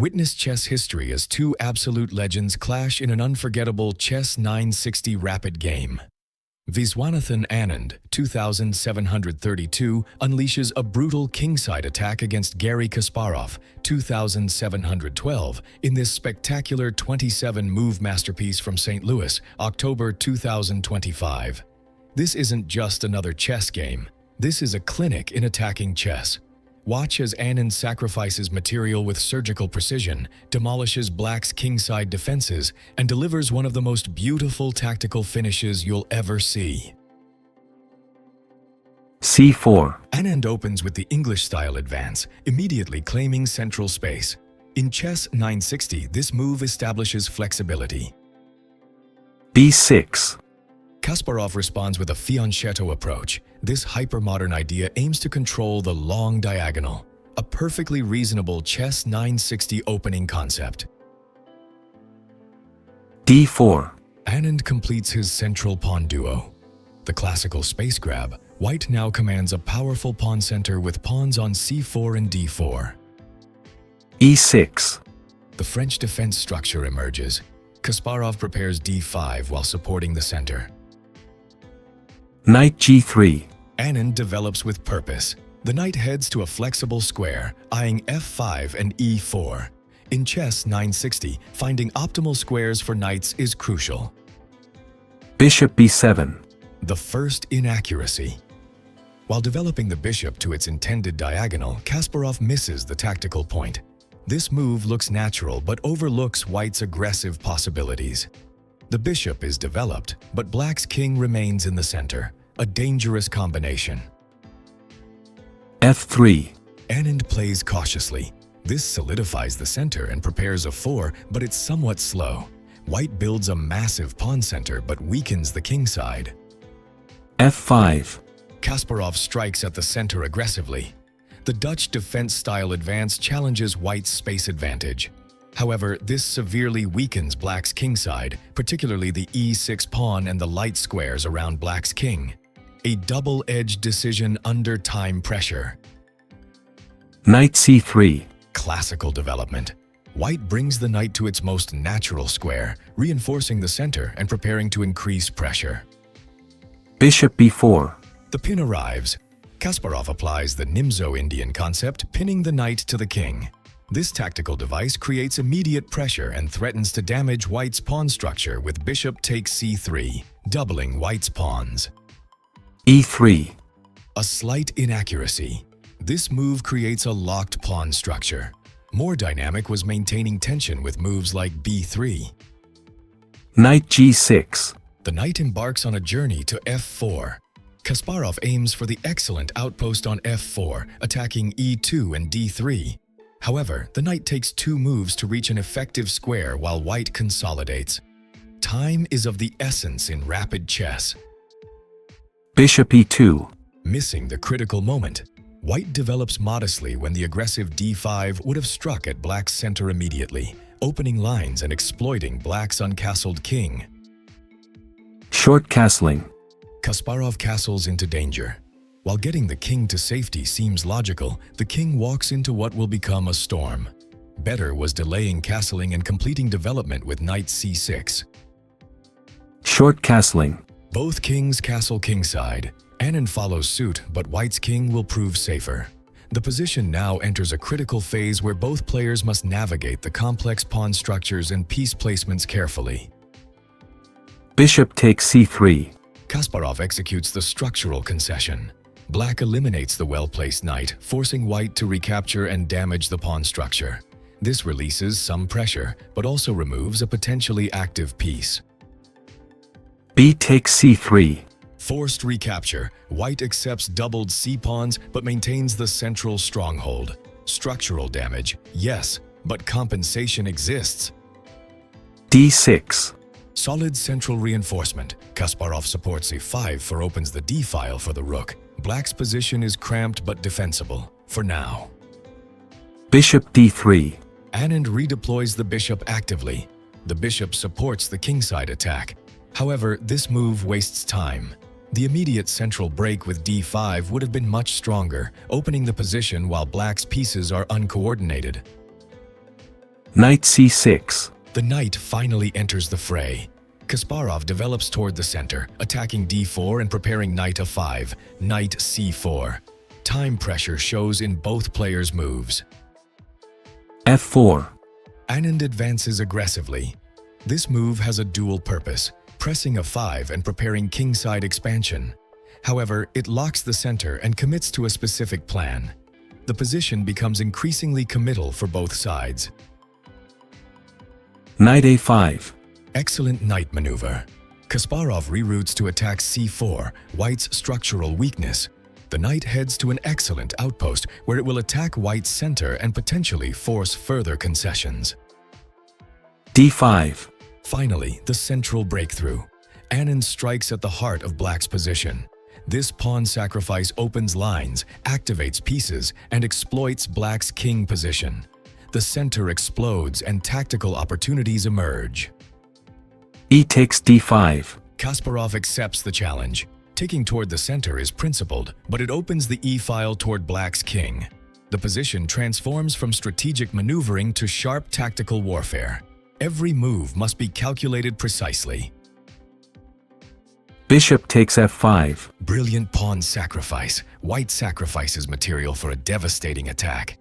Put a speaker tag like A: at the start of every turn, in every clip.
A: Witness chess history as two absolute legends clash in an unforgettable Chess 960 rapid game. Viswanathan Anand, 2732, unleashes a brutal kingside attack against Garry Kasparov, 2712, in this spectacular 27-move masterpiece from St. Louis, October 2025. This isn't just another chess game. This is a clinic in attacking chess. Watch as Anand sacrifices material with surgical precision, demolishes Black's kingside defenses, and delivers one of the most beautiful tactical finishes you'll ever see.
B: c4.
A: Anand opens with the English-style advance, immediately claiming central space. In Chess 960, this move establishes flexibility.
B: b6.
A: Kasparov responds with a fianchetto approach. This hyper-modern idea aims to control the long diagonal, a perfectly reasonable Chess 960 opening concept.
B: d4.
A: Anand completes his central pawn duo. The classical space grab, White now commands a powerful pawn center with pawns on c4 and d4.
B: e6.
A: The French defense structure emerges. Kasparov prepares d5 while supporting the center.
B: Knight g3.
A: Anand develops with purpose. The knight heads to a flexible square, eyeing f5 and e4. In Chess 960, finding optimal squares for knights is crucial.
B: Bishop b7.
A: The first inaccuracy. While developing the bishop to its intended diagonal, Kasparov misses the tactical point. This move looks natural but overlooks White's aggressive possibilities. The bishop is developed, but Black's king remains in the center, a dangerous combination.
B: f3.
A: Anand plays cautiously. This solidifies the center and prepares a 4, but it's somewhat slow. White builds a massive pawn center but weakens the kingside.
B: f5.
A: Kasparov strikes at the center aggressively. The Dutch defense-style advance challenges White's space advantage. However, this severely weakens Black's kingside, particularly the e6 pawn and the light squares around Black's king. A double-edged decision under time pressure.
B: Knight c3.
A: Classical development. White brings the knight to its most natural square, reinforcing the center and preparing to increase pressure.
B: Bishop b4.
A: The pin arrives. Kasparov applies the Nimzo-Indian concept, pinning the knight to the king. This tactical device creates immediate pressure and threatens to damage White's pawn structure with bishop takes c3, doubling White's pawns.
B: e3.
A: A slight inaccuracy. This move creates a locked pawn structure. More dynamic was maintaining tension with moves like b3.
B: Knight g6.
A: The knight embarks on a journey to f4. Kasparov aims for the excellent outpost on f4, attacking e2 and d3. However, the knight takes 2 moves to reach an effective square while White consolidates. Time is of the essence in rapid chess.
B: Bishop e2.
A: Missing the critical moment. White develops modestly when the aggressive d5 would have struck at Black's center immediately, opening lines and exploiting Black's uncastled king.
B: Short castling.
A: Kasparov castles into danger. While getting the king to safety seems logical, the king walks into what will become a storm. Better was delaying castling and completing development with knight c6.
B: Short castling.
A: Both kings castle kingside. Anand follows suit, but White's king will prove safer. The position now enters a critical phase where both players must navigate the complex pawn structures and piece placements carefully.
B: Bishop takes c3.
A: Kasparov executes the structural concession. Black eliminates the well-placed knight, forcing White to recapture and damage the pawn structure. This releases some pressure, but also removes a potentially active piece.
B: B takes c3.
A: Forced recapture. White accepts doubled c-pawns, but maintains the central stronghold. Structural damage, yes, but compensation exists.
B: d6.
A: Solid central reinforcement. Kasparov supports e5 opens the d-file for the rook. Black's position is cramped but defensible, for now.
B: Bishop d3.
A: Anand redeploys the bishop actively. The bishop supports the kingside attack. However, this move wastes time. The immediate central break with d5 would have been much stronger, opening the position while Black's pieces are uncoordinated.
B: Knight c6.
A: The knight finally enters the fray. Kasparov develops toward the center, attacking d4 and preparing knight f5, knight c4. Time pressure shows in both players' moves.
B: f4.
A: Anand advances aggressively. This move has a dual purpose, pressing f5 and preparing kingside expansion. However, it locks the center and commits to a specific plan. The position becomes increasingly committal for both sides.
B: Knight a5.
A: Excellent knight maneuver. Kasparov reroutes to attack c4, white's structural weakness. The knight heads to an excellent outpost where it will attack white's center and potentially force further concessions.
B: d5.
A: Finally, the central breakthrough. Anand strikes at the heart of black's position. This pawn sacrifice opens lines, activates pieces, and exploits black's king position. The center explodes and tactical opportunities emerge.
B: E takes d5.
A: Kasparov accepts the challenge. Taking toward the center is principled, but it opens the e-file toward black's king. The position transforms from strategic maneuvering to sharp tactical warfare. Every move must be calculated precisely.
B: Bishop takes f5.
A: Brilliant pawn sacrifice. White sacrifices material for a devastating attack.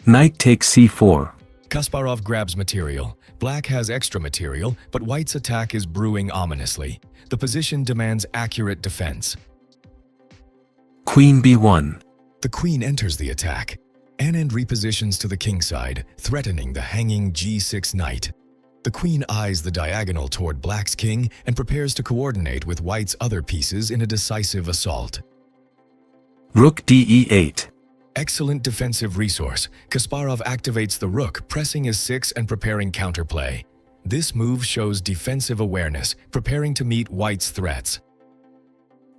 B: Knight takes c4.
A: Kasparov grabs material. Black has extra material, but white's attack is brewing ominously. The position demands accurate defense.
B: Queen b1.
A: The queen enters the attack. Anand repositions to the kingside, threatening the hanging g6 knight. The queen eyes the diagonal toward black's king and prepares to coordinate with white's other pieces in a decisive assault.
B: Rook de8.
A: Excellent defensive resource. Kasparov activates the rook, pressing e6 and preparing counterplay. This move shows defensive awareness, preparing to meet white's threats.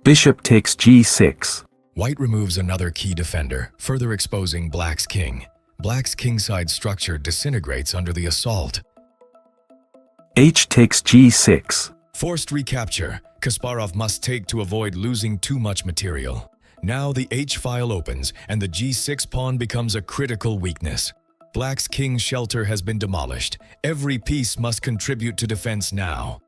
B: Bishop takes g6.
A: White removes another key defender, further exposing black's king. Black's kingside structure disintegrates under the assault.
B: H takes g6.
A: Forced recapture. Kasparov must take to avoid losing too much material. Now the h-file opens and the g6 pawn becomes a critical weakness. Black's king shelter has been demolished. Every piece must contribute to defense now.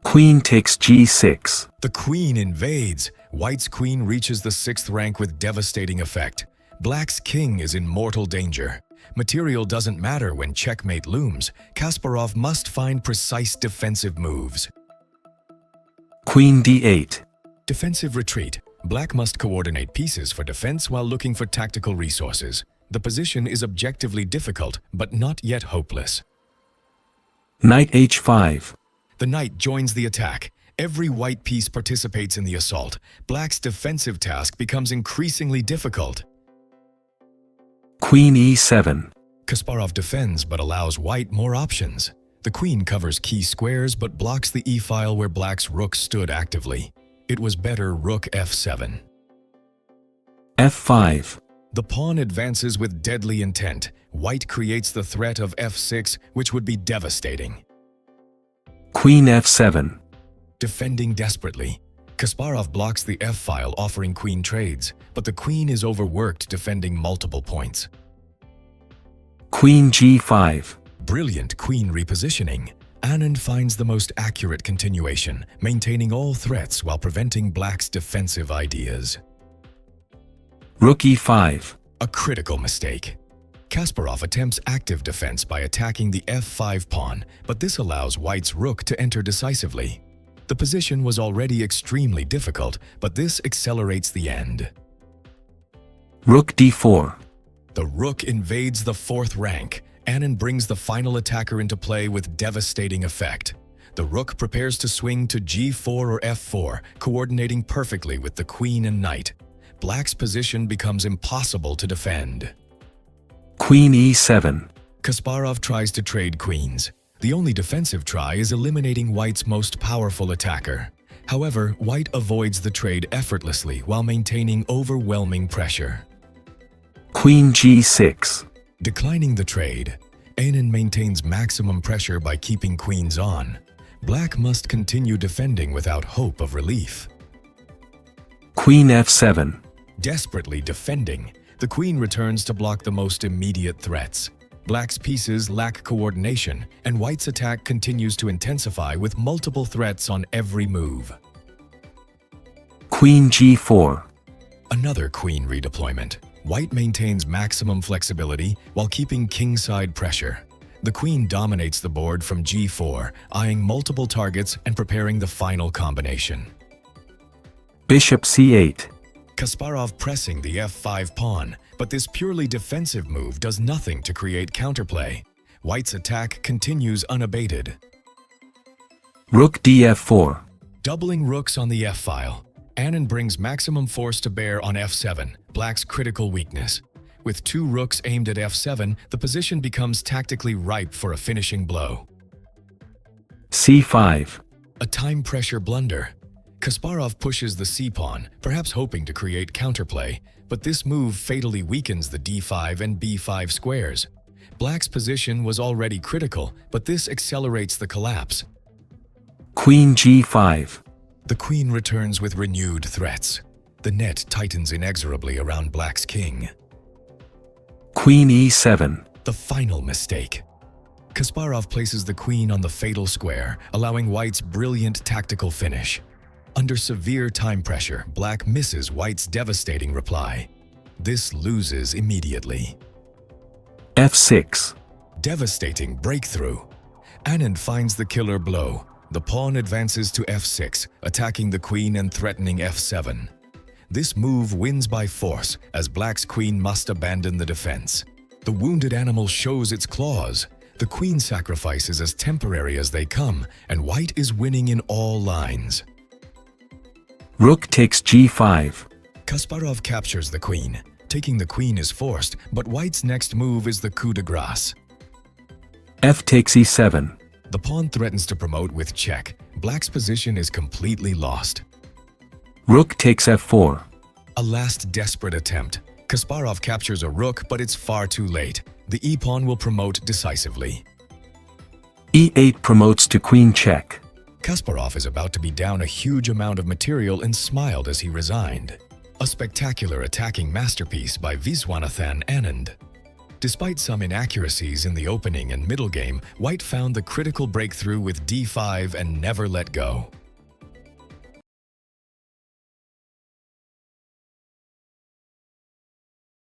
B: Queen takes g6.
A: The queen invades. White's queen reaches the 6th rank with devastating effect. Black's king is in mortal danger. Material doesn't matter when checkmate looms. Kasparov must find precise defensive moves.
B: Queen d8.
A: Defensive retreat. Black must coordinate pieces for defense while looking for tactical resources. The position is objectively difficult, but not yet hopeless.
B: Knight h5.
A: The knight joins the attack. Every white piece participates in the assault. Black's defensive task becomes increasingly difficult.
B: Queen e7.
A: Kasparov defends but allows white more options. The queen covers key squares but blocks the e-file where black's rook stood actively. It was better rook f7.
B: f5.
A: The pawn advances with deadly intent. White creates the threat of f6, which would be devastating.
B: Queen f7.
A: Defending desperately. Kasparov blocks the f-file, offering queen trades, but the queen is overworked defending multiple points.
B: Queen g5.
A: Brilliant queen repositioning. Anand finds the most accurate continuation, maintaining all threats while preventing black's defensive ideas.
B: Rook e5.
A: A critical mistake. Kasparov attempts active defense by attacking the f5 pawn, but this allows white's rook to enter decisively. The position was already extremely difficult, but this accelerates the end.
B: Rook d4.
A: The rook invades the 4th rank. Anand brings the final attacker into play with devastating effect. The rook prepares to swing to g4 or f4, coordinating perfectly with the queen and knight. Black's position becomes impossible to defend.
B: Queen e7.
A: Kasparov tries to trade queens. The only defensive try is eliminating white's most powerful attacker. However, white avoids the trade effortlessly while maintaining overwhelming pressure.
B: Queen g6.
A: Declining the trade, Anand maintains maximum pressure by keeping queens on. Black must continue defending without hope of relief.
B: Queen f7.
A: Desperately defending, the queen returns to block the most immediate threats. Black's pieces lack coordination, and White's attack continues to intensify with multiple threats on every move.
B: Queen G4.
A: Another queen redeployment. White maintains maximum flexibility while keeping kingside pressure. The queen dominates the board from G4, eyeing multiple targets and preparing the final combination.
B: Bishop C8.
A: Kasparov pressing the F5 pawn, but this purely defensive move does nothing to create counterplay. White's attack continues unabated.
B: Rook DF4.
A: Doubling rooks on the F-file. Anand brings maximum force to bear on F7, Black's critical weakness. With 2 rooks aimed at F7, the position becomes tactically ripe for a finishing blow.
B: C5.
A: A time pressure blunder. Kasparov pushes the c-pawn, perhaps hoping to create counterplay, but this move fatally weakens the d5 and b5 squares. Black's position was already critical, but this accelerates the collapse.
B: Queen G5.
A: The queen returns with renewed threats. The net tightens inexorably around Black's king.
B: Queen E7.
A: The final mistake. Kasparov places the queen on the fatal square, allowing White's brilliant tactical finish. Under severe time pressure, Black misses White's devastating reply. This loses immediately.
B: F6.
A: Devastating breakthrough. Anand finds the killer blow. The pawn advances to F6, attacking the queen and threatening F7. This move wins by force, as Black's queen must abandon the defense. The wounded animal shows its claws. The queen sacrifice is as temporary as they come, and White is winning in all lines.
B: Rook takes G5.
A: Kasparov captures the queen. Taking the queen is forced, but White's next move is the coup de grace.
B: F takes E7.
A: The pawn threatens to promote with check. Black's position is completely lost.
B: Rook takes F4.
A: A last desperate attempt. Kasparov captures a rook, but it's far too late. The e-pawn will promote decisively.
B: E8 promotes to queen check.
A: Kasparov is about to be down a huge amount of material and smiled as he resigned. A spectacular attacking masterpiece by Viswanathan Anand. Despite some inaccuracies in the opening and middle game, White found the critical breakthrough with d5 and never let go.